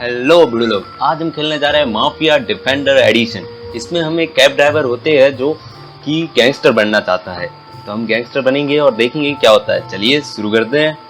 Hello बुढ़े लोग, आज हम खेलने जा रहे हैं माफिया डिफेंडर एडिशन। इसमें हम एक कैब ड्राइवर होते हैं जो कि गैंगस्टर बनना चाहता है। तो हम गैंगस्टर बनेंगे और देखेंगे क्या होता है। चलिए शुरू करते हैं।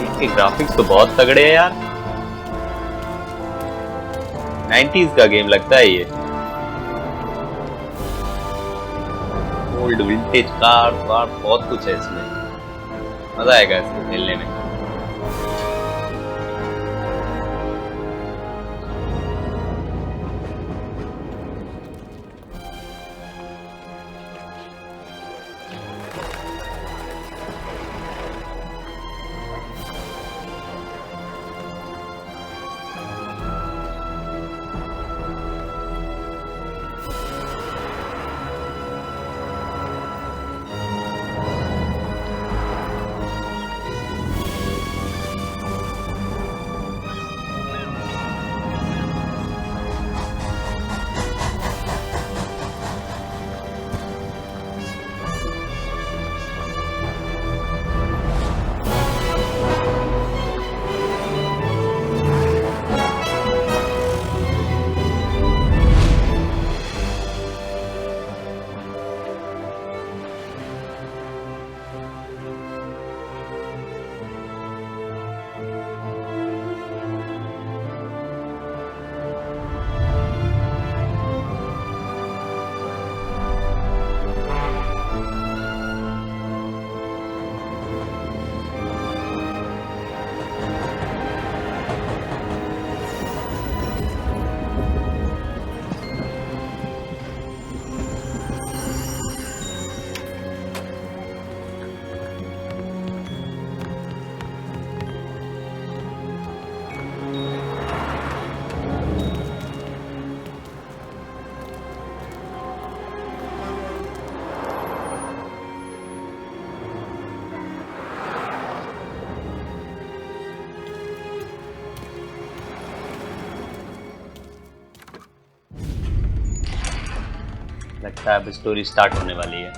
इसके ग्राफिक्स तो बहुत तगड़े हैं यार। 90s का गेम लगता है ये। ओल्ड विंटेज कार बहुत कुछ है इसमें। मजा आएगा इसको खेलने में। लगता है अब स्टोरी स्टार्ट होने वाली है।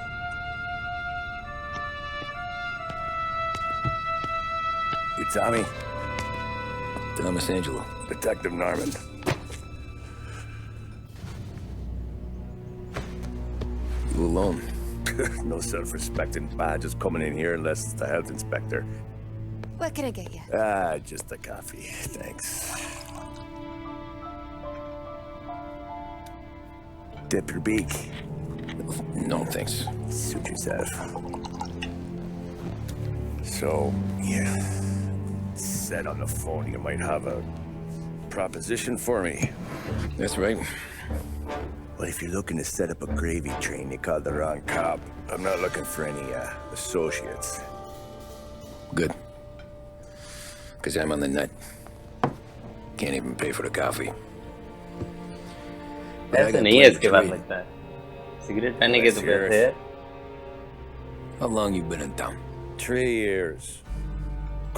You Tommy? Thomas Angelo. Detective Norman. You alone? No self-respecting badges coming in here unless it's the health inspector. What can I get you? Just a coffee. Thanks. Dip your beak. No, thanks. Suit yourself. So, yeah. Said on the phone you might have a proposition for me. That's right. Well, if you're looking to set up a gravy train, you called the wrong cop. I'm not looking for any, associates. Good. Because I'm on the net. Can't even pay for the coffee. ऐसे नहीं है इसके बाद लगता है। Cigarette पहने के तो पैसे है। How long you been in town? 3 years.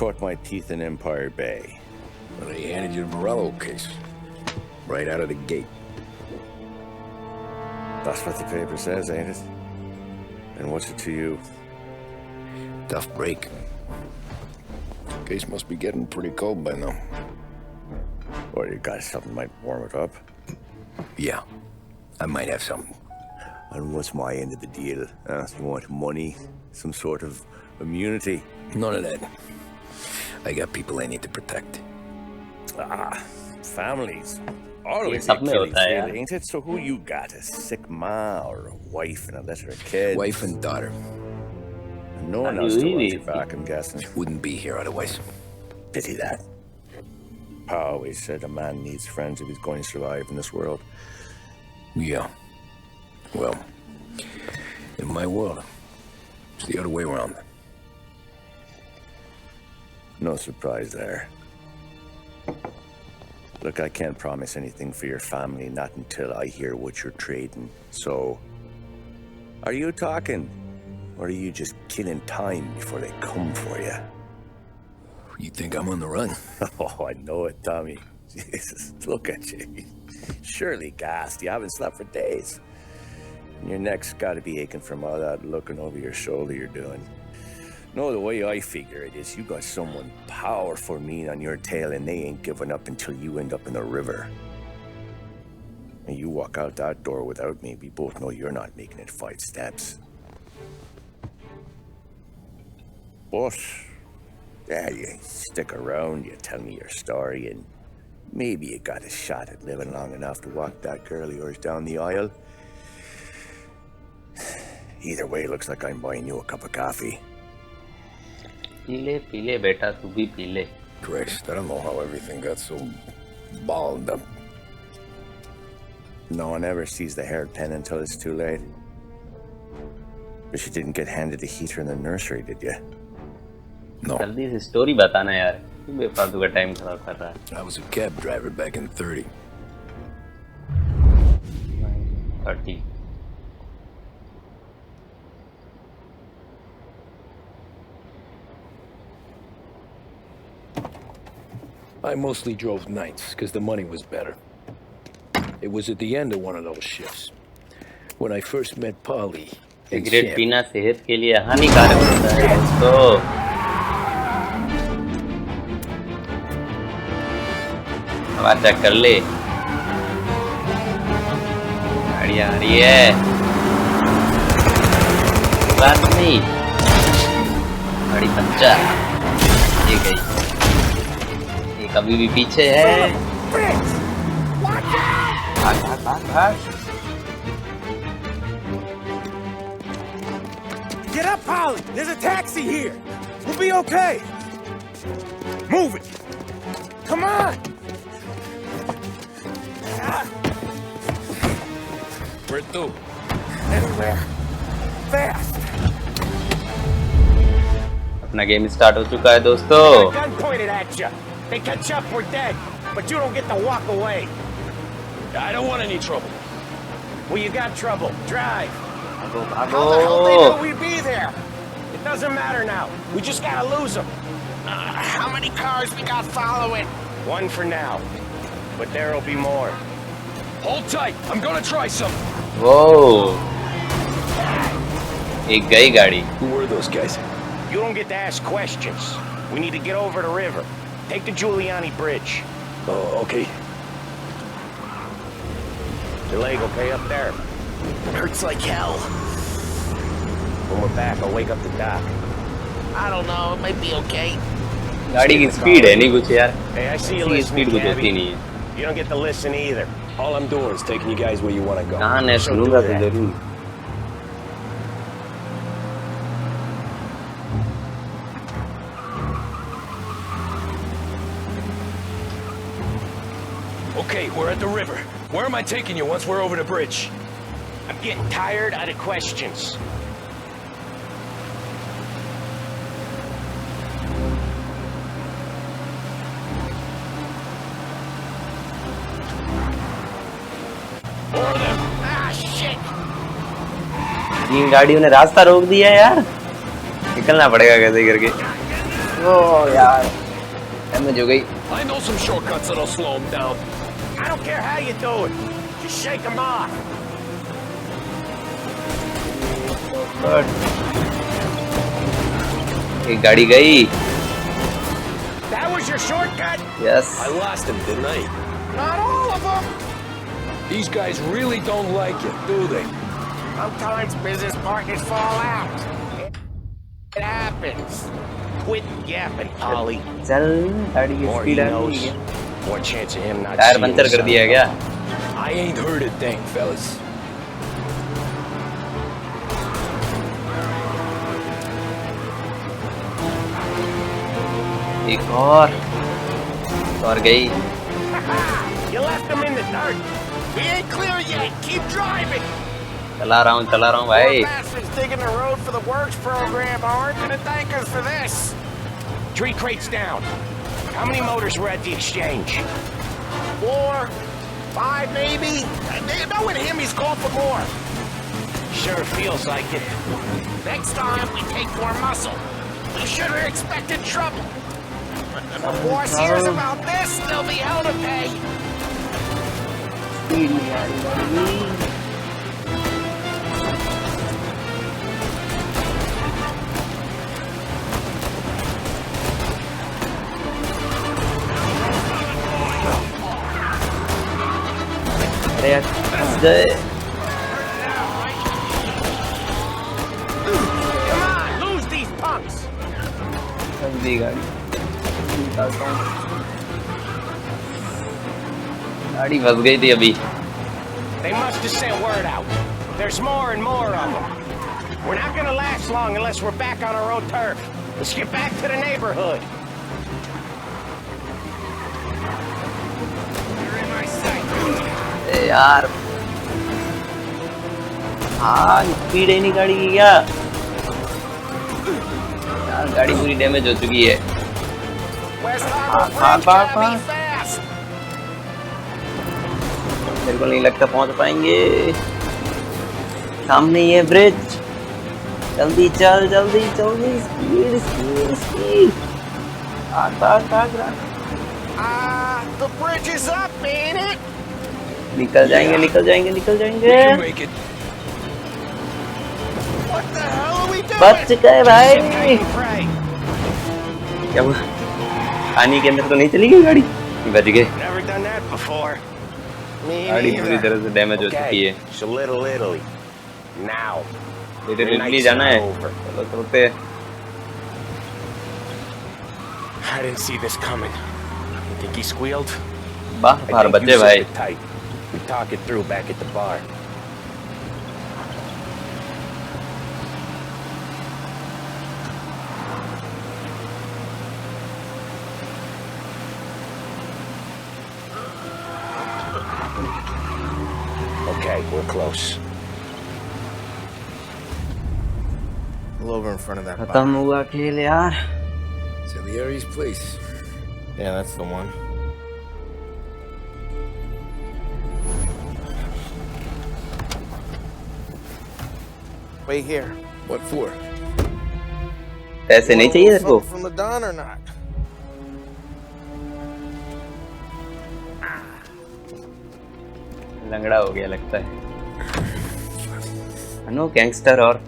Caught my teeth in Empire Bay. Well, they handed you the Morello case. Right out of the gate. That's what the paper says, ain't it? And what's it to you? Tough break. Case must be getting pretty cold by now. Or you got something might warm it up? Yeah, I might have something. And what's my end of the deal? You want money? Some sort of immunity? None of that. I got people I need to protect. Families ये always सब में Achilles होता है heel, यार. ain't it? So who you got? A sick ma or a wife and a litter of kids? Wife and daughter. No one शादी else to हुई watch भी your back, I'm guessing. Wouldn't be here otherwise. Pity that. Pa always said a man needs friends if he's going to survive in this world. Yeah. Well, in my world, it's the other way around. No surprise there. Look, I can't promise anything for your family, not until I hear what you're trading. So, are you talking? Or are you just killing time before they come for you? You think I'm on the run? Oh, I know it, Tommy. Jesus, look at you. Surely gassed. You haven't slept for days. And your neck's got to be aching from all that looking over your shoulder you're doing. No, the way I figure it is you got someone powerful mean on your tail and they ain't giving up until you end up in the river. And you walk out that door without me, we both know you're not making it 5 steps. But, yeah, you stick around, you tell me your story, and maybe you got a shot at living long enough to walk that girl of yours down the aisle. Either way, looks like I'm buying you a cup of coffee. पीले पीले बेटा तू भी पीले. Christ, I don't know how everything got so balled up. No one ever sees the hairpin until it's too late. But you didn't get handed a heater in the nursery, did you? No. जल्दी से story बताना यार. क्यों बेफालतू का time खराब कर रहा है. I was a cab driver back in 30. 30. I mostly drove nights because the money was better. It was at the end of one of those shifts when I first met Polly and cigarette Sam. पीना सेहत के लिए हानिकारक होता है दोस्तों. आवाज check कर ले. गाड़ी आ रही है. बात नहीं. गाड़ी बच्चा. ये गई. ये कभी भी पीछे है. भाग भाग भाग भाग. Get up, Polly! There's a taxi here! We'll be okay! Move it! Come on! Where to? Anywhere. Fast! अपना गेम स्टार्ट हो चुका है दोस्तों. Gun pointed at you. They catch up, we're dead. But you don't get to walk away. I don't want any trouble. Well, you got trouble. Drive. भागो How the hell they भागो. know we'd be there? It doesn't matter now. We just gotta lose them. How many cars we got following? One for now. But there'll be more. Hold tight. I'm gonna try something. वो एक गई गाड़ी. Who were those guys? You don't get to ask questions. We need to get over the river. Take the Giuliani Bridge. Oh, okay. Your leg okay up there? Hurts like hell. When we're back, I'll wake up the doc. I don't know, it might be okay. गाड़ी की speed है नहीं कुछ यार. Hey, I see you इसकी listening, speed कुछ होती Gabby. नहीं है. You don't get to listen either. All I'm doing is taking you guys where you want to go. कहाँ मैं So सुनूंगा do तो that. जरूर. Okay, we're at the river. Where am I taking you once we're over the bridge? I'm getting tired out of questions. Ah, shit! तीन गाड़ियों ने रास्ता रोक दिया यार. निकलना पड़ेगा कैसे करके. ओ यार डैमेज हो गई. I know some shortcuts that'll slow them down. I don't care how you do it. Just shake them off. एक गाड़ी गई. That was your shortcut? Yes. I lost him, didn't I? Not all of them. These guys really don't like it, do they? Sometimes business partners fall out. It happens. Quit yapping, Polly. चल गाड़ी की More speed he आ knows. रही है. What chance of him not tyre seeing puncture the कर sun दिया क्या? I ain't heard a thing, fellas. एक और गई। You left him in the dirt. We ain't clear yet. Keep driving. चला रहा हूँ भाई। Poor bastards digging the road for the works program aren't gonna thank us for this. 3 crates down. How many motors were at the exchange? 4, 5 maybe. Knowing him, he's called for more. Sure feels like it. Next time we take more muscle. We should have expected trouble. When the boss hears about this, there'll be hell to pay. अरे यार फंस गए। Come on, lose these punks. फंस गई गाड़ी। निकालता हूँ। गाड़ी फंस गई थी अभी। They must have sent word out. There's more and more of them. We're not gonna last long unless we're back on our own turf. Let's get back to the neighborhood. You're in my sight. ए यार हाँ speed है नहीं गाड़ी की क्या यार गाड़ी पूरी डैमेज हो चुकी है West भाग Harbor भाग Bridge भाग gotta be fast. मेरे को नहीं लगता पहुंच पाएंगे सामने ही है ब्रिज जल्दी चल जल्दी जल्दी स्पीड स्पीड स्पीड भाग भाग भाग The bridge is up, ain't it? निकल जाएंगे निकल जाएंगे निकल जाएंगे We can make it. What the hell are we doing? बच गए भाई Sit tight and pray. क्या हुआ पानी के अंदर तो नहीं चली गई गाड़ी बच गए Never done that before. Me गाड़ी पूरी neither. तरह से डैमेज हो चुकी है So Little Italy. Now. Literally Night's जाना है over. चलो चलते हैं I didn't see this coming. You think he squealed? बाहर I बाहर think बचे you भाई said it tight. We talk it through back at the bar. Okay, we're close. Pull over in front of that bar. खत्म हुआ खेल यार Salieri's place. Yeah, that's the one. Wait here. What for? पैसे नहीं चाहिए तेरे को From the Don or not? लंगड़ा हो गया लगता है नो गैंगस्टर और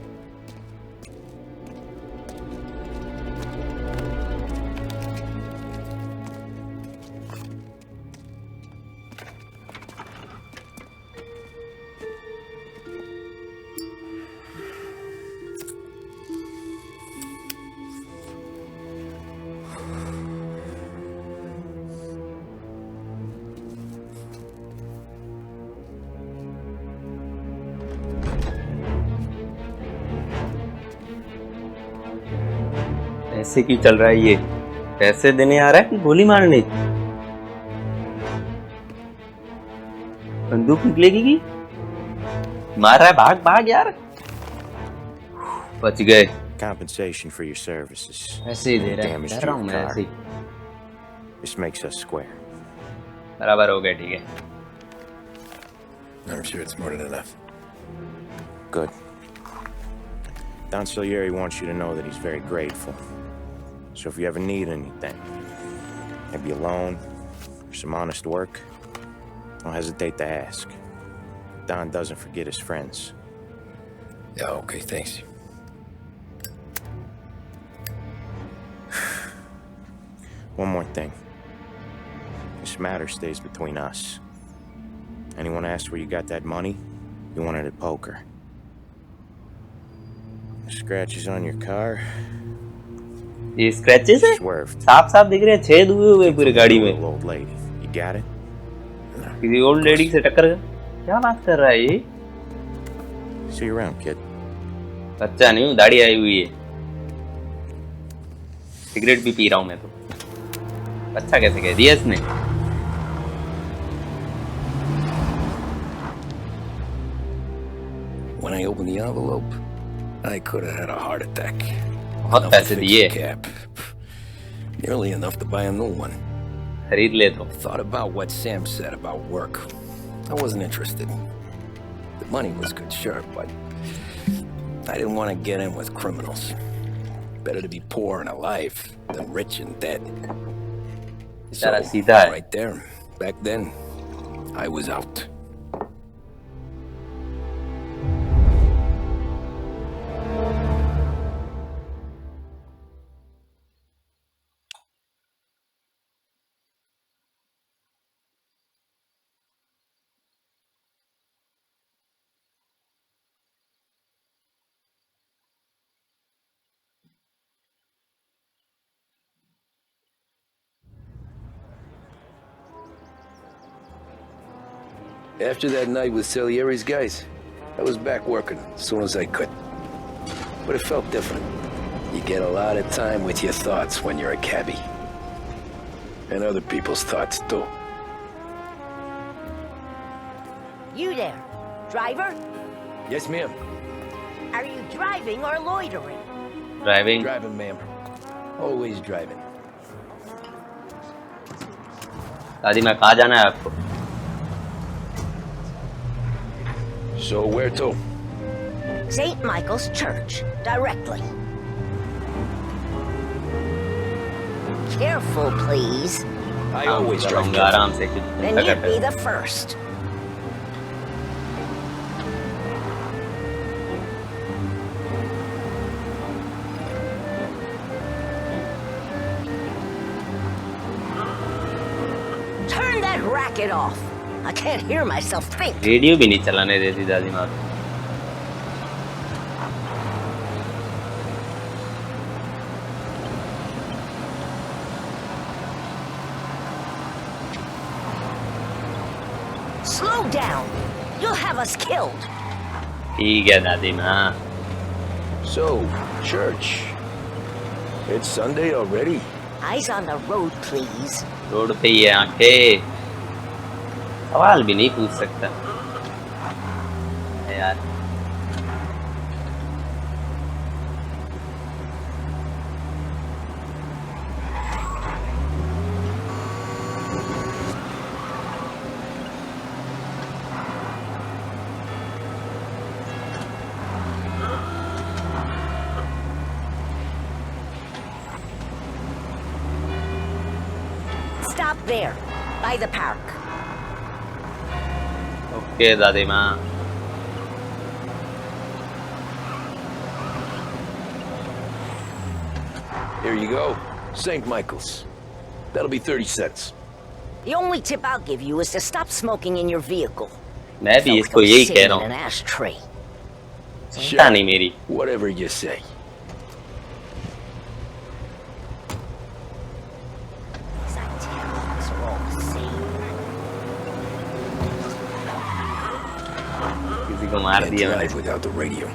ऐसे क्यों चल रहा है ये पैसे देने आ रहा है कि गोली मारने बंदूक निकलेगी की मार रहा है भाग भाग यार बच गए Compensation for your services. ऐसे ही दे रहा है Damage डर to रहा हूँ your मैं car. ऐसे ही This makes us square. बराबर हो गया ठीक है I'm sure it's more than enough. Good. Don Salieri wants you to know that he's very grateful. So if you ever need anything, maybe a loan or some honest work, don't hesitate to ask. Don doesn't forget his friends. Yeah, okay, thanks. One more thing. This matter stays between us. Anyone asks where you got that money, you won it at poker. Scratches on your car, ये scratches है swerved. साफ साफ दिख रहे हैं छेद हुए हुए पूरी गाड़ी में Little old lady. You You got it? किसी ओल्ड लेडी से टक्कर गया? क्या बात कर रहा है ये? See you around, kid. बच्चा नहीं हूँ, दाढ़ी आई हुई है, सिगरेट भी पी रहा हूँ मैं तो। बच्चा कैसे कह दिया इसने? When I opened the envelope, I could have had a heart attack. बहुत Enough to पैसे fix दिए, the cap. Nearly enough to buy a new one. खरीद ले तो। Thought about what Sam said about work. I wasn't interested. The money was good, sure, but I didn't want to get in with criminals. Better to be poor and alive than rich and dead. बेचारा सीधा है। Right there, back then, I was out. After that night with Salieri's guys, I was back working as soon as I could. But it felt different. You get a lot of time with your thoughts when you're a cabbie. And other people's thoughts, too. You there, driver? Yes, ma'am. Are you driving or loitering? Driving. Driving, ma'am. Always driving. दादी माँ, कहाँ जाना है आपको? So where to? St. Michael's Church, directly. Careful, please. I always drive चलाऊंगा careful. आराम से, कुछ Then चिंता you'd be करते the first. Turn that racket off. I can't hear myself think. Radio भी नहीं चलाने देती दादी माँ। Slow down. You'll have us killed. ठीक है दादी माँ। So, church. It's Sunday already? Eyes on the road, please. Road पे ये आंखें, सवाल भी नहीं पूछ सकता यार। Stop there, by the park. Okay दादी माँ। Here you go. St. Michael's. That'll be 30 cents. The only tip I'll give you is to stop smoking in your vehicle. मैं भी इसको यही कह रहा in an हूँ, ashtray. चिंता नहीं मेरी। Whatever you say. These Italians are all the same. किसी को मार Can't दिया मैंने। drive without the radio.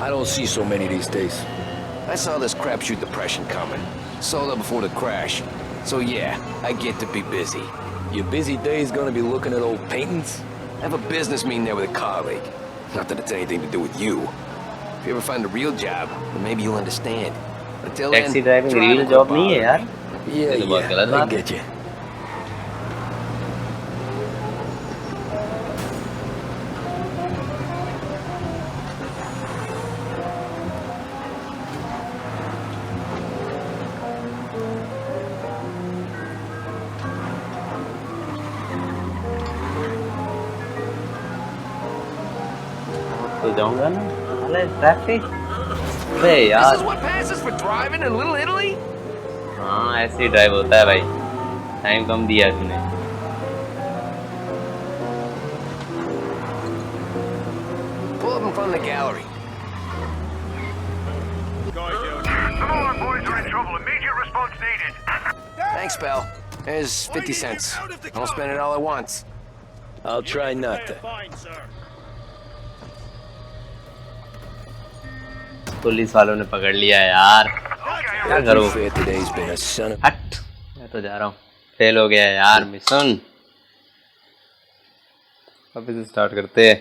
I don't see so many these days. I saw this crapshoot depression coming. Sold up before the crash. So yeah, I get to be busy. Your busy day's gonna be looking at old paintings? I have a business meeting there with a colleague. Not that it's anything to do with you. If you ever find a real job, then maybe you'll understand. Until then, taxi driving drive real a job car. नहीं है यार। Yeah, तो बहुत गलत I बात है। get you. तो जाऊंगा ना। अरे ट्रैफिक। अरे This यार। is what passes for driving in Little Italy? हाँ ऐसे ही ड्राइव होता है भाई। टाइम कम दिया है तूने। Pull up in front of the gallery. Come on, boys are in trouble. Immediate response needed. Thanks, pal. Here's 50 cents. I'll spend it all at once. I'll try not to. Police वालों ने पकड़ लिया यार। क्या करूँ? Fair today's been a son of... हट। मैं तो जा रहा हूँ। फेल हो गया यार मिशन। वापस से स्टार्ट करते हैं।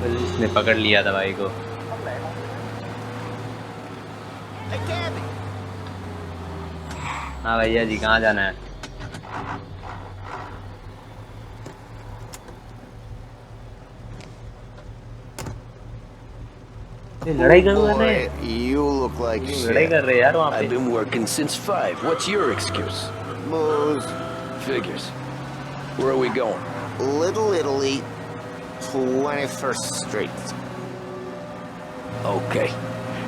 पुलिस ने पकड़ लिया था भाई को। हाँ भैया जी कहाँ जाना है? ये लड़ाई कर रहे हैं। You look like लड़ाई कर रहे हैं यार वहाँ I've पे। been working since 5. What's your excuse? Booze. Figures. Where are we going? Little Italy, 21st Street. Okay.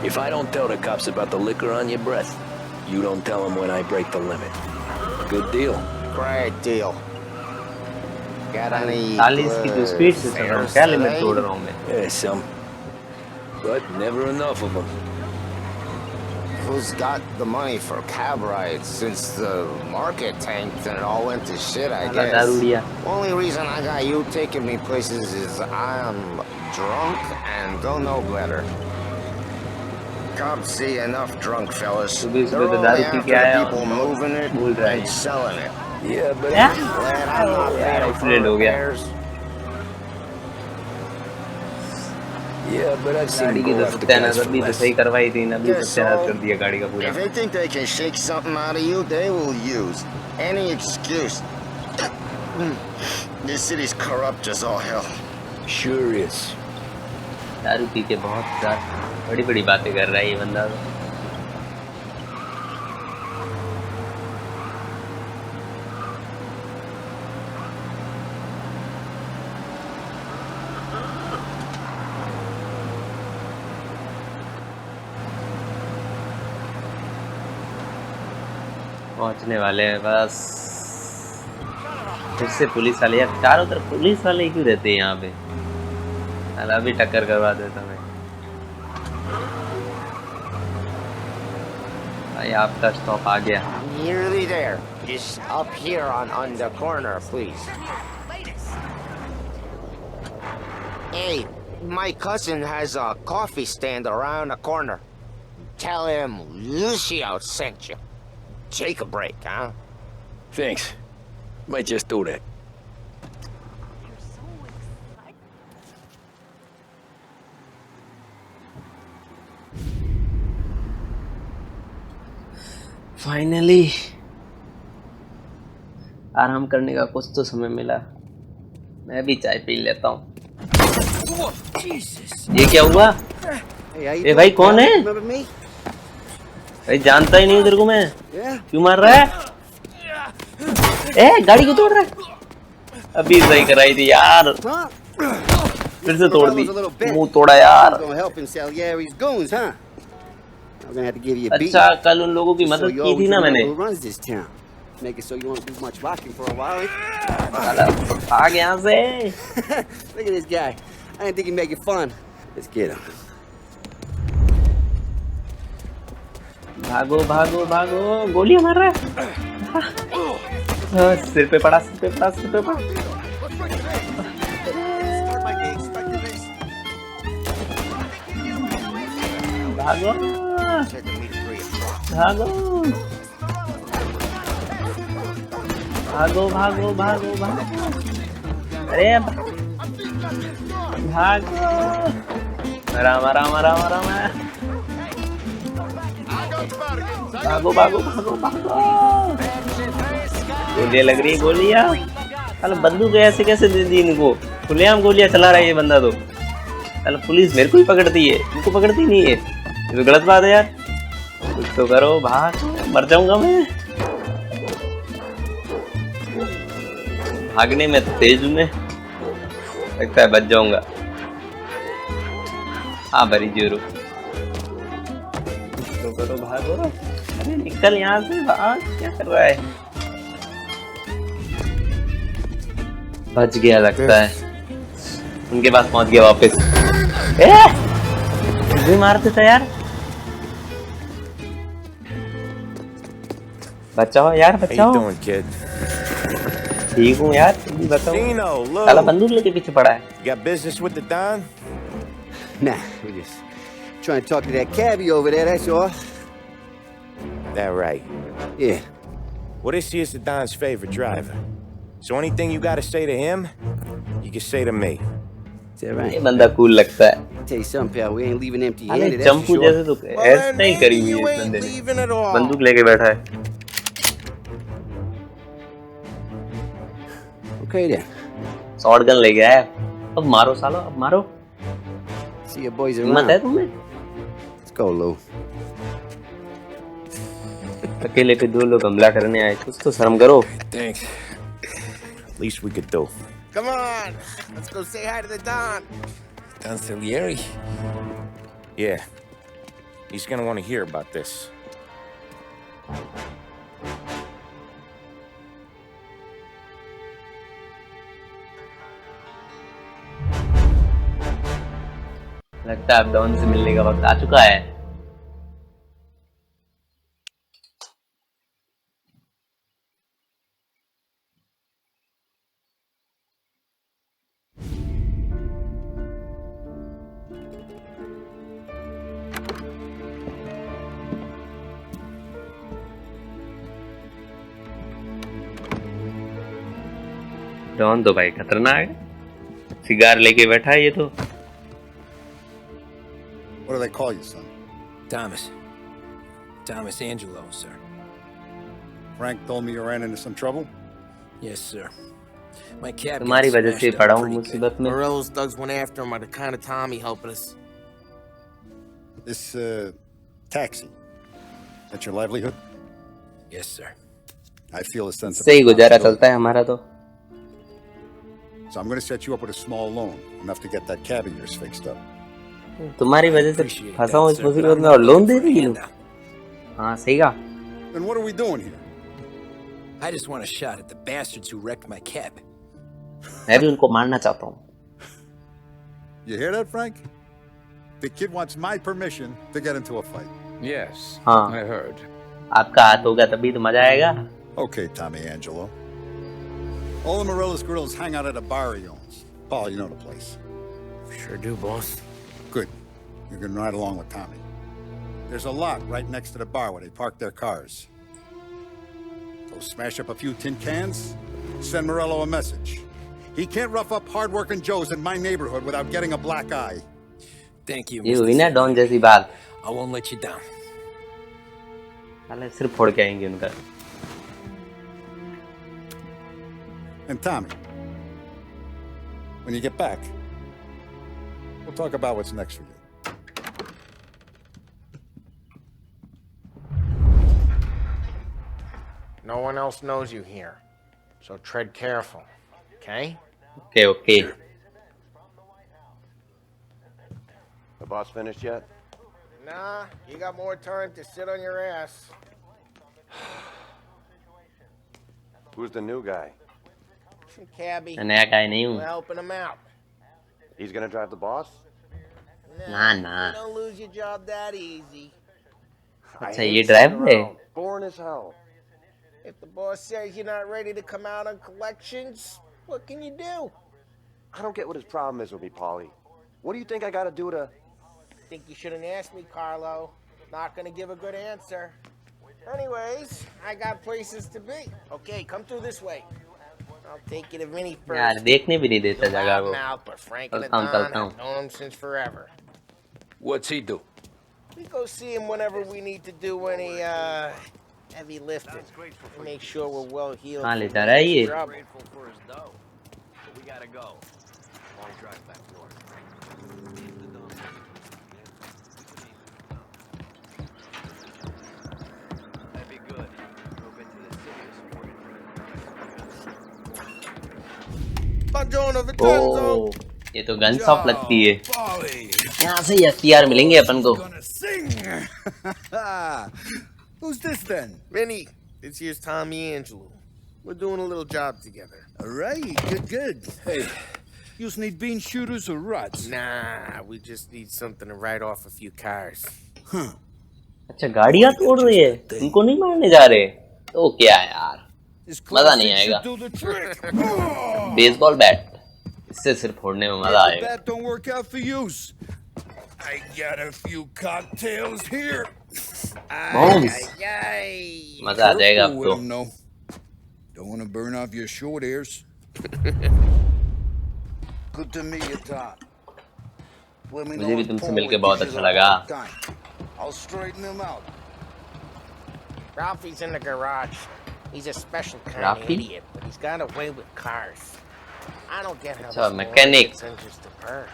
If I don't tell the cops about the liquor on your breath, you don't tell them when I break the limit. Good deal. Great deal. Got any 40 की तो speed से चल रहा हूँ। क्या limit तोड़ रहा हूँ मैं? Yeah, some. But never enough of them. Who's got the money for cab rides since the market tanked and it all went to shit, I guess. दारू लिया। Only reason I got you taking me places is I'm drunk and don't know better. Cops see enough drunk fellas. सुबह They're सुबह तो only दारू P after के आया the हूँ। people moving it भूल रहा है। and selling it. Yeah, but... Glad I'm not यार paying for एक्सीडेंट हो गया। repairs. Yeah, but I've seen गाड़ी them की go तो after सत्यानाश guys for अभी तो less. सही करवाई थी ना, अभी Yeah, सत्यानाश so- कर दिया गाड़ी का पूरा। If they think they can shake something out of you, they will use any excuse. This city's corrupt as all hell. Sure is. दारू पी के बहुत बड़ी बड़ी बातें कर रहा है ये बंदा। पहुंचने वाले हैं बस। फिर से पुलिस वाले यार, चारों तरफ पुलिस वाले क्यों रहते हैं यहाँ पे? साला भी टक्कर करवा देता मैं। भाई आपका स्टॉप आ गया। Nearly there. Just up here on the corner, please. Hey, my cousin has a coffee stand around the corner. Tell him Lucio sent you. Take a break, huh? Thanks. Might just do that. Finally आराम करने का कुछ तो समय मिला। मैं भी चाय पी लेता हूँ। ये क्या हुआ? ए भाई कौन है? भाई जानता ही नहीं तेरे को मैं। क्यों मार रहा है? ए गाड़ी क्यों तोड़ रहा है? अभी सही कराई थी यार, फिर से तोड़ दी। मुंह तोड़ा यार। अच्छा कल उन लोगों की मदद की थी ना मैंने। Make it so you won't do much walking for a while. Eh? भाग यहाँ से। Look at this guy. I didn't think he'd make it fun. Let's get him. भागो भागो भागो, गोलियां मार रहा है। सिर पे पड़ा, सिर पे पड़ा, सिर पे पड़ा। भागो भागो भागो भागो भागो भागो, अरे भागो, मरा मरा मरा मरा मरा, भागो भागो भागो भागो, गोलियां लग रही है, गोलियां। अरे बंदूक ऐसे कैसे दे दी इनको, खुलेआम गोलियां चला रहा है ये बंदा तो। अरे पुलिस मेरे को ही पकड़ती है, इनको पकड़ती नहीं है, ये तो गलत बात है यार। कुछ तो करो, भाग, मर जाऊंगा मैं। भागने में तेज हूं मैं, लगता है बच जाऊंगा। हाँ भरी जोरो, कुछ तो करो, भागो। अरे निकल यहाँ से, भाग, क्या कर रहा है। बच गया लगता है, उनके पास पहुंच गया वापस। भी मारते थे यार, बचाओ यार बचाओ। ठीक हूँ यार, तुम भी बताओ। साला बंदूक लेके पीछे पड़ा है। Got business with the Don? Nah, we're just trying to talk to that cabbie over there, that's all. That right. Yeah. Well, this is the Don's favorite driver. So anything you gotta say to him, you can say to me. Is that right? ये बंदा cool लगता है। Tell you something, pal, we ain't leaving अरे empty-handed, that's for Champu sure. जैसे तो ऐसे नहीं करी हुई है इस बंदे ने, बंदूक लेके बैठा है। Okay then. शॉट गन ले गया है, अब मारो सालो, अब मारो। See your boys हिम्मत है around. तुम्हें? Let's go, Lou. अकेले पे दो लोग हमला करने आए, कुछ तो शर्म करो। Thanks. Least we could do. Come on, let's go say hi to the Don. Don Salieri? Yeah. He's gonna want to hear about this. लगता है अब डॉन से मिलने का वक्त आ चुका है। डॉन तो भाई खतरनाक है, सिगार लेके बैठा है ये तो। What do they call you, son? Thomas. Thomas Angelo, sir. Frank told me you ran into some trouble? Yes, sir. My cab तुम्हारी got वजह से smashed up पड़ा हूँ pretty good. मुसीबत में। Morello's thugs went after him by the kind of Tommy helping us. This, taxi, that's your livelihood? Yes, sir. I feel a sense of सही गुजारा responsibility. चलता है हमारा तो। So I'm going to set you up with a small loan, enough to get that cab of yours fixed up. तुम्हारी वजह से Appreciate फंसा हूँ that, इस sir, but मुसीबत I'm में not और loan looking they for a देगी लोग। handout. हाँ सही कहा। Then what are we doing here? I just want a shot at the bastards who wrecked my cab. मैं भी उनको मारना चाहता हूँ। You hear that, Frank? The kid wants my permission to get into a fight. Yes, हाँ। I heard. आपका हाथ होगा तभी तो मजा आएगा। Okay, Tommy Angelo. All the Morello's girls hang out at a bar he owns. Paul, you know the place. Sure do, boss. Good. You can ride along with Tommy. There's a lot right next to the bar where they park their cars. Go smash up a few tin cans, send Morello a message. He can't rough up hard-working Joes in my neighborhood without getting a black eye. Thank you, ये Mr. हुई ना don Salieri. जैसी बात। I won't let you down. साले सिर्फ फोड़ के आएंगे उनका। And Tommy, when you get back, we'll talk about what's next for you. No one else knows you here, so tread careful, okay? Okay okay. The boss finished yet? Nah, you got more time to sit on your ass. Who's the new guy? Cabbie. मैं नया guy नहीं We're हूँ. helping him out. He's gonna drive the boss? Nah. You don't lose your job that easy. अच्छा ये driver है. Boring as hell. If the boss says you're not ready to come out on collections, what can you do? I don't get what his problem is with me, Paulie. What do you think I gotta do to... Think you shouldn't ask me, Carlo. Not gonna give a good answer. Anyways, I got places to be. Okay, come through this way. I'll take you to Vinny first. यार देखने भी नहीं देता जगह को. Mouth, but Frank and चलता Don हूँ. have known him since forever. What's he do? We go see him whenever we need to do any heavy lifting. Make sure we're well healed. कहाँ ले जा रहा है ये? Grateful for his dough. But we gotta go. Long drive back north. That'd be good. Drove into the city this morning. Buongiorno, Vincenzo. ओह ये तो gun shop लगती है. यहाँ से FTR मिलेंगे अपन को. Who's this then? Vinny, this here's Tommy Angelo. We're doing a little job together. All right, good. Hey, you need bean shooters or rods? Nah, we just need something to write off a few cars. Huh. अच्छा गाड़ियाँ तोड़ रही है. उनको नहीं मारने जा रहे. तो क्या यार. मजा नहीं आएगा. Baseball bat. इससे सिर फोड़ने में मजा आएगा. That don't work out for use. I got a few cocktails here. Bombs. मजा आ जाएगा अब तो. No. Don't want to burn off your short ears. Good to meet you, Tom. मुझे भी तुमसे मिलके बहुत अच्छा लगा. I'll straighten them out. Ralphie's in the garage. He's a special kind of idiot, but he's got a way with cars. I don't get how this mechanic. gets just a purr.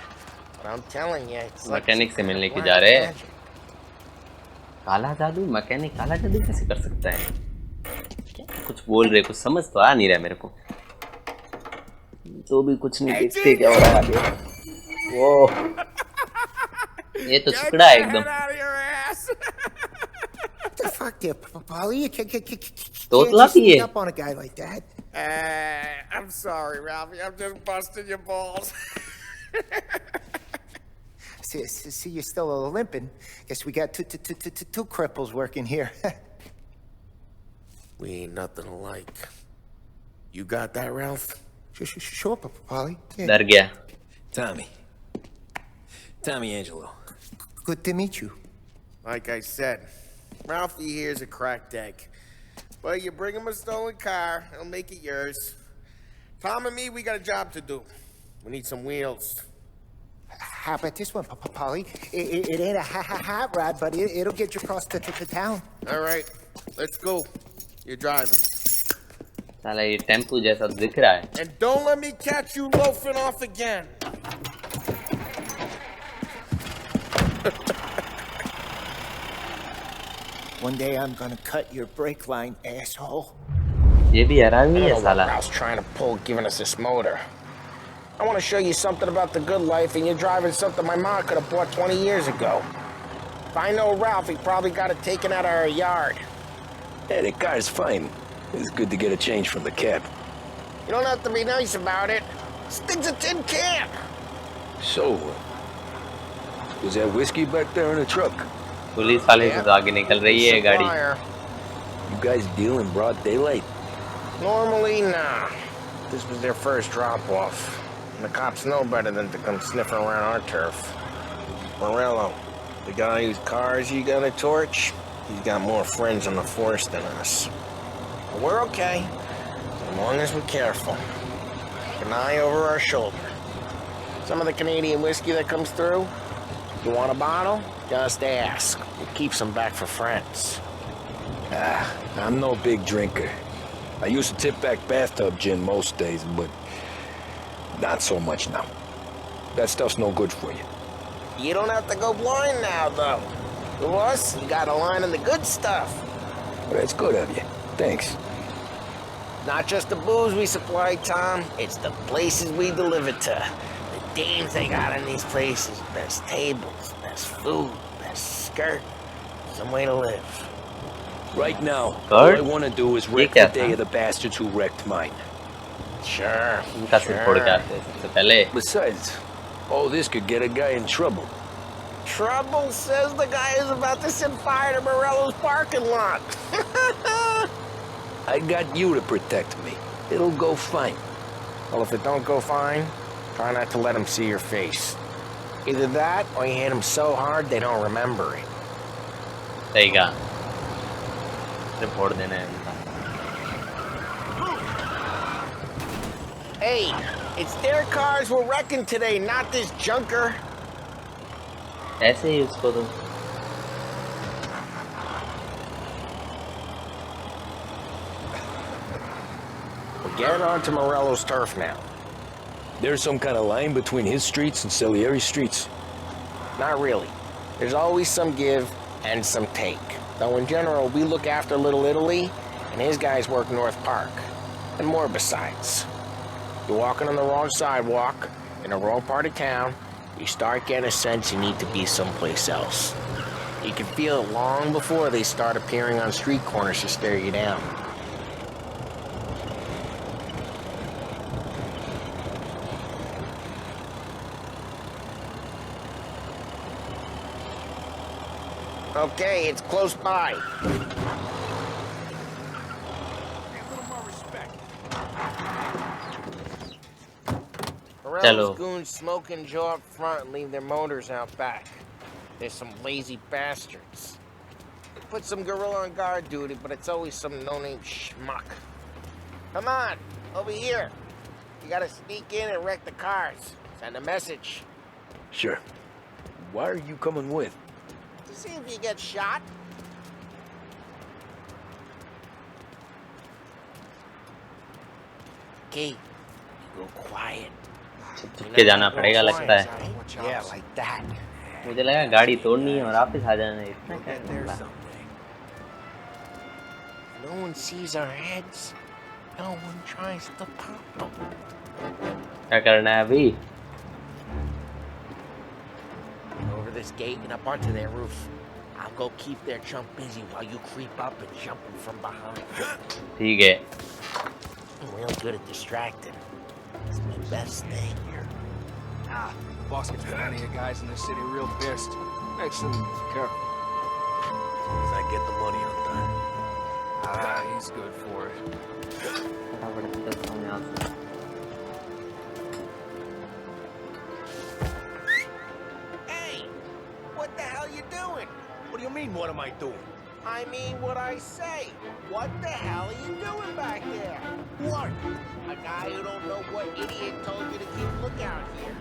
But I'm telling you, it's like mechanic से मिलने की जा रहे हैं. काला जादू. Mechanic काला जादू कैसे कर सकता है? कुछ बोल रहे, कुछ समझ तो आ नहीं रहा मेरे को. तो भी कुछ नहीं देखते क्या हो रहा है. वो ये तो चिकड़ा है एकदम. What the fuck, dear Paulie? You can't तोतला भी है. up on a guy like that. I'm sorry, Ralphie. I'm just busting your balls. See, you're still limping. Guess we got two cripples working here. We ain't nothing alike. You got that, Ralph? Sure, Paulie. डर गया. Tommy Angelo. Good to meet you. Like I said, Ralphie here's a cracked egg. But you bring him a stolen car, he'll make it yours. Tom and me, we got a job to do. We need some wheels. How about this one, Paulie? It ain't a hot rod, but it'll get you across to town. All right, let's go. You're driving. साला ये tempo जैसा दिख रहा है. And don't let me catch you loafing off again. One day I'm gonna cut your brake line, asshole. ये भी आरामी है साला. I was trying to pull, giving us this motor. I want to show you something about the good life, and you're driving something my mom could have bought 20 years ago. If I know Ralph, he probably got it taken out of our yard. Yeah, the car's fine. It's good to get a change from the cab. You don't have to be nice about it. This thing's a tin can. So, was that whiskey back there in the truck? Police वाले से तो आगे निकल रही है गाड़ी. You guys deal in broad daylight? Normally, nah. This was their first drop-off. And the cops know better than to come sniffing around our turf. Morello, the guy whose cars you got a torch, he's got more friends on the force than us. But we're okay, as long as we're careful. Keep an eye over our shoulder. Some of the Canadian whiskey that comes through, you want a bottle? Just ask. We'll keep some back for friends. I'm no big drinker. I used to tip back bathtub gin most days, but not so much now. That stuff's no good for you. You don't have to go blind now, though. To us, you got a line of the good stuff. Well, that's good of you. Thanks. Not just the booze we supply, Tom. It's the places we deliver to. The dames they got in these places. Best tables, best food, best skirt. Some way to live. Right now, Kurt? all I want to do is wreck क्या the day था? of the bastards who wrecked mine. Sure. इनका सिर फोड़ के आते हैं सबसे पहले। Besides, all this could get a guy in trouble. Trouble says the guy is about to set fire to Morello's parking lot. I got you to protect me. It'll go fine. Well, if it don't go fine, try not to let them see your face. Either that, or you hit them so hard they don't remember it. सही कहा, सिर फोड़ देना है इनका। Hey, it's their cars we're wrecking today, not this junker. ऐसे ही उसको तो We're getting onto Morello's turf now. There's some kind of line between his streets and Salieri's streets. Not really. There's always some give and some take. Though in general, we look after Little Italy, and his guys work North Park. And more besides. You're walking on the wrong sidewalk, in the wrong part of town, you start getting a sense you need to be someplace else. You can feel it long before they start appearing on street corners to stare you down. Okay, it's close by. Morello's goons smoke and Joe up front and leave their motors out back. They're some lazy bastards. They put some gorilla on guard duty, but it's always some no-name schmuck. Come on, over here. You gotta sneak in and wreck the cars. Send a message. Sure. Why are you coming with? To see if you get shot. Okay, go quiet. छुपके जाना पड़ेगा लगता है। Yeah, like that. मुझे लगा गाड़ी तोड़नी है और वापस आ जाना है, इतना क्या करना। No one sees our heads. No one tries to pop them. क्या करना है अभी? Over this gate and up onto their roof. I'll go keep their chump busy while you creep up and jump him from behind. ठीक है। I'm real good at distracting. It's my best thing. Boss gets plenty of guys in the city real pissed. Makes them careful. As I get the money on time. He's good for it. फटाफट चलता हूँ यहाँ से। Hey, what the hell you doing? What do you mean, what am I doing? I mean what I say. What the hell are you doing back there? What? A guy who don't know what idiot told you to keep lookout here.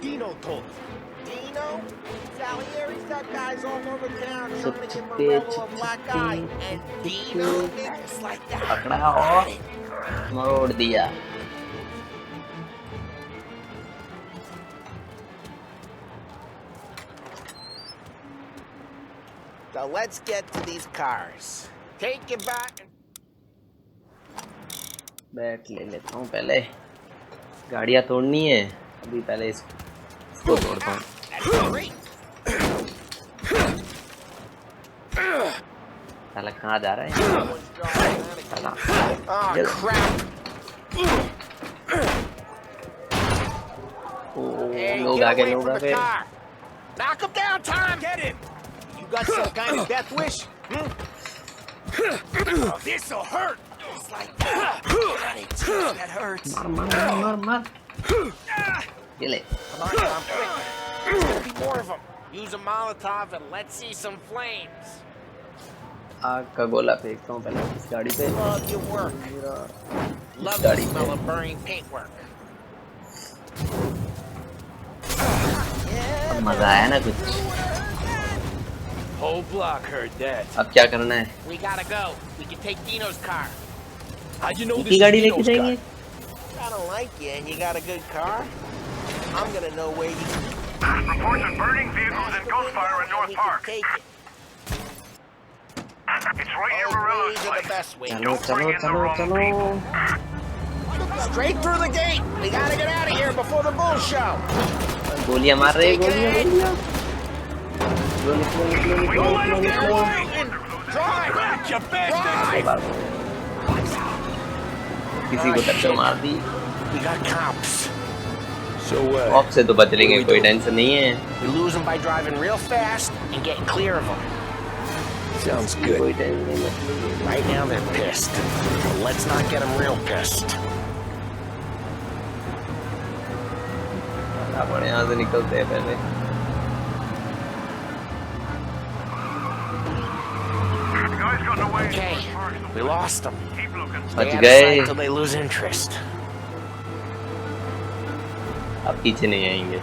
Dino told me. Dino? Salieri's got guys all over town trying to get Morello a black eye. And Dino thinks like that. पकड़ा और मोड़ दिया। So let's get to these cars. Take it back. Bat ले लेता हूँ पहले। गाड़ियाँ तोड़नी है, अभी पहले इसको तोड़ता हूँ। साला कहाँ जा रहा है? साला। Oh crap! लोग आ गए, लोग आ गए। Knock him down, Tom! Get him! You got some kind of death wish? Oh, this'll hurt! It's like that. That hurts. मार। ये ले। Come on, Tom, quick. There's gonna be more of them. Use a Molotov and let's see some flames. आग का गोला फेंकता हूँ पहले इस गाड़ी पे। Love your work. Love the smell of burning paintwork. मजा आया ना कुछ। Whole block heard that. अब क्या करना है? We gotta go. We can take Dino's car. How'd you know इनकी this गाड़ी is लेके Dino's जाएंगे? car? I don't like you and you got a good car. I'm gonna know where you Reports of burning vehicles and gunfire in North Park. take it. It's right near All Morello's ways are the place. best way. चलो। Straight through the gate. We gotta get out of here before the bull show. गोलियां मार रहे हैं, गोलियां। Drive! you bastard! किसी को टक्कर मार दी। We got cops. So, of से तो बच लेंगे, कोई टेंशन नहीं है। We lose them by driving real fast and getting clear of them. sounds कोई good. टेंशन नहीं। Right now they're pissed. But let's not get them real pissed. अपन यहाँ से निकलते हैं पहले। Guys got away. Okay, we lost them. Keep looking. Stay बच out of गए। sight till they lose interest. अब पीछे नहीं आएंगे।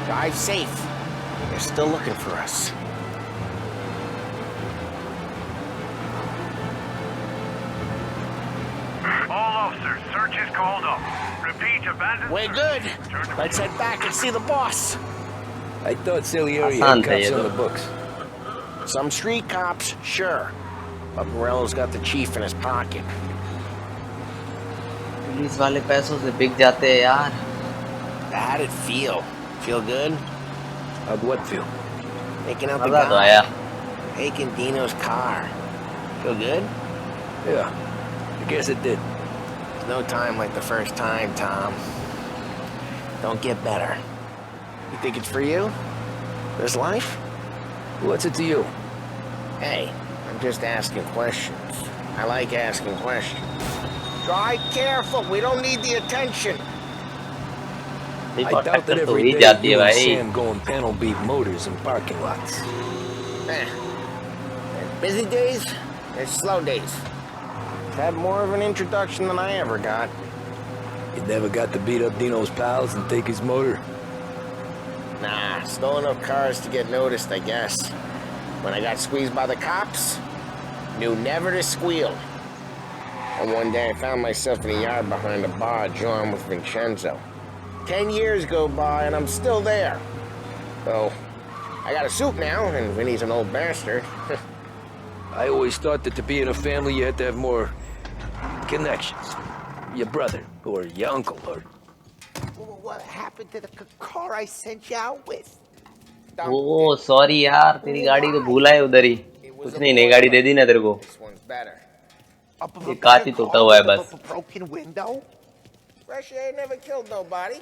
Drive safe. They're still looking for us. All officers, search is called up. Repeat, abandoned. We're good. Let's head back and see the boss. I thought Salieri Asan had था ये cops on तो। the books. Some street cops, sure. But Morello's got the chief in his pocket. Police वाले पैसों से बिक जाते हैं यार। How'd it feel? Feel good? How'd what feel? Taking out the मजा तो guy. आया। Taking Dino's car. Feel good? Yeah, I guess it did. There's no time like the first time, Tom. Don't get better. You think it's for you? This life? What's it to you? Hey, I'm just asking questions. I like asking questions. Drive careful. We don't need the attention. I doubt that तो every ही day जाती है you and भाई। Sam go and panel beat motors in parking lots. There's busy days, there's slow days. Had more of an introduction than I ever got. You never got to beat up Dino's pals and take his motor? Nah, stole enough cars to get noticed, I guess. When I got squeezed by the cops, knew never to squeal. And one day I found myself in a yard behind a bar drawing with Vincenzo. 10 years go by and I'm still there. So, I got a suit now, and Vinny's an old bastard. I always thought that to be in a family you had to have more connections. Your brother, or your uncle, or... What happened to the car I sent you out with? Oh sorry यार, तेरी गाड़ी तो भूला है उधर ही। कुछ नहीं, नई गाड़ी दे दी ना तेरे को। This one's better. ये कांच ही टूटा हुआ है बस। Broken window? Fresh air never killed nobody.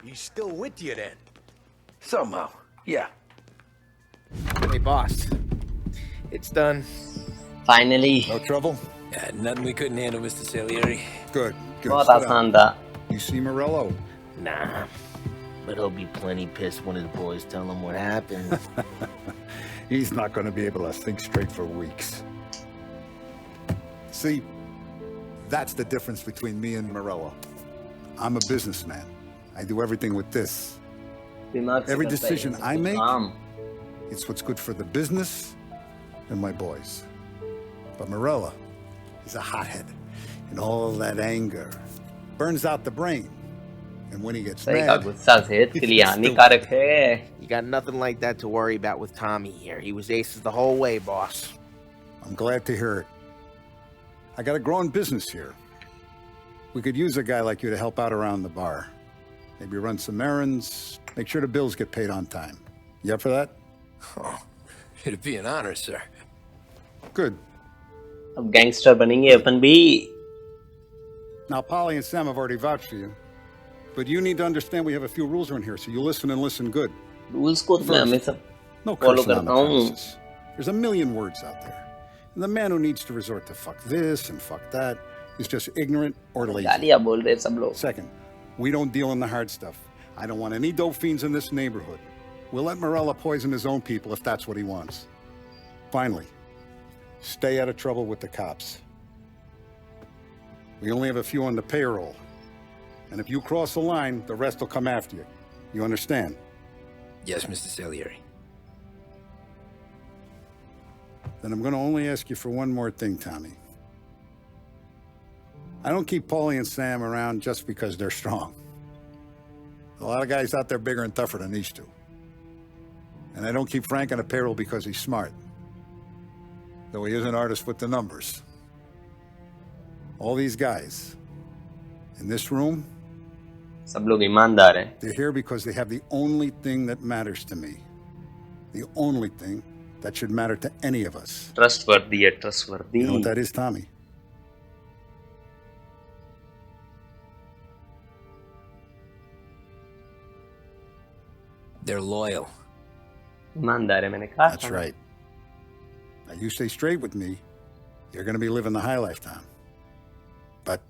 He's still with you then? Somehow, yeah. Hey, boss. It's done. Finally, No trouble? Yeah, nothing we couldn't handle, Mr. Salieri. Good, good. बहुत Sit आसान down. था। You see Morello? Nah. But he'll be plenty pissed when his boys tell him what happened. He's not going to be able to think straight for weeks. See, that's the difference between me and Morello. I'm a businessman. I do everything with this. दिमाग से Every करता है decision ये I सब make, काम। it's what's good for the business and my boys. But Morella, he's a hothead. And all that anger burns out the brain. And when he gets सही का mad, गुस्सा सेहत के लिए हानिकारक है। You got nothing like that to worry about with Tommy here. He was aces the whole way, boss. I'm glad to hear it. I got a growing business here. We could use a guy like you to help out around the bar. Maybe run some errands, make sure the bills get paid on time. You up for that? Oh, it'd be an honor, sir. Good. अब gangster बनेंगे अपन भी। Now, Polly and Sam have already vouched for you. But you need to understand we have a few rules around here, so you listen and listen good. Rules को तो मैं हमेशा No follow cursing on करता the हूँ। premises. There's a million words out there. And the man who needs to resort to fuck this and fuck that is just ignorant or lazy. गालियाँ बोल रहे सब लोग। Second, we don't deal in the hard stuff. I don't want any dope fiends in this neighborhood. We'll let Morella poison his own people if that's what he wants. Finally, stay out of trouble with the cops. We only have a few on the payroll. And if you cross the line, the rest will come after you. You understand? Yes, Mr. Salieri. Then I'm going to only ask you for one more thing, Tommy. I don't keep Paulie and Sam around just because they're strong. A lot of guys out there bigger and tougher than these two. And I don't keep Frank on the payroll because he's smart. Though he is an artist with the numbers. All these guys in this room, सब लोग ईमानदार हैं. they're here because they have the only thing that matters to me. The only thing that should matter to any of us. Trustworthy है, trustworthy. You know what that is, Tommy? They're loyal. ईमानदार है, मैंने कहा. That's right. Now you stay straight with me, you're going to be living the high life, Tom. But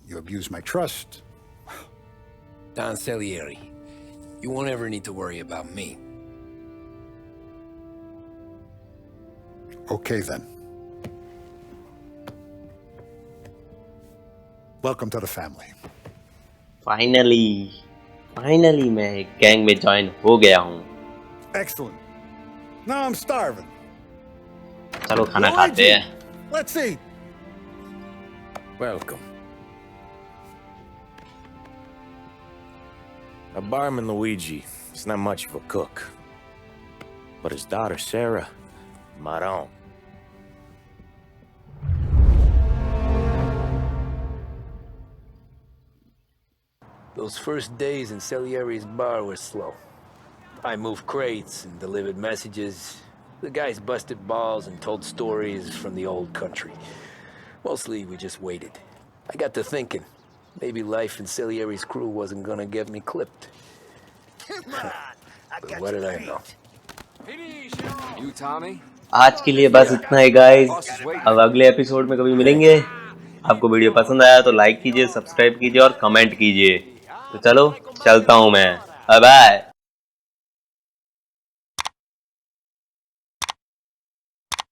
you abuse my trust. Don Salieri, you won't ever need to worry about me. Okay, then. Welcome to the family. Finally मैं gang में join हो गया हूँ. Excellent. Now I'm starving. चलो खाना खाते हैं. Let's eat. Welcome. A barman Luigi is not much of a cook. But his daughter Sarah, Maron. Those first days in Salieri's bar were slow. I moved crates and delivered messages. The guys busted balls and told stories from the old country. Mostly we just waited. I got to thinking, maybe life in Salieri's crew wasn't gonna get me clipped. But what did I know? You, Tommy? आज के लिए बस इतना ही guys. अब अगले episode में कभी मिलेंगे. आपको वीडियो पसंद आया तो लाइक कीजिए, सब्सक्राइब कीजिए और कमेंट कीजिए. तो चलो चलता हूँ मैं. Bye bye.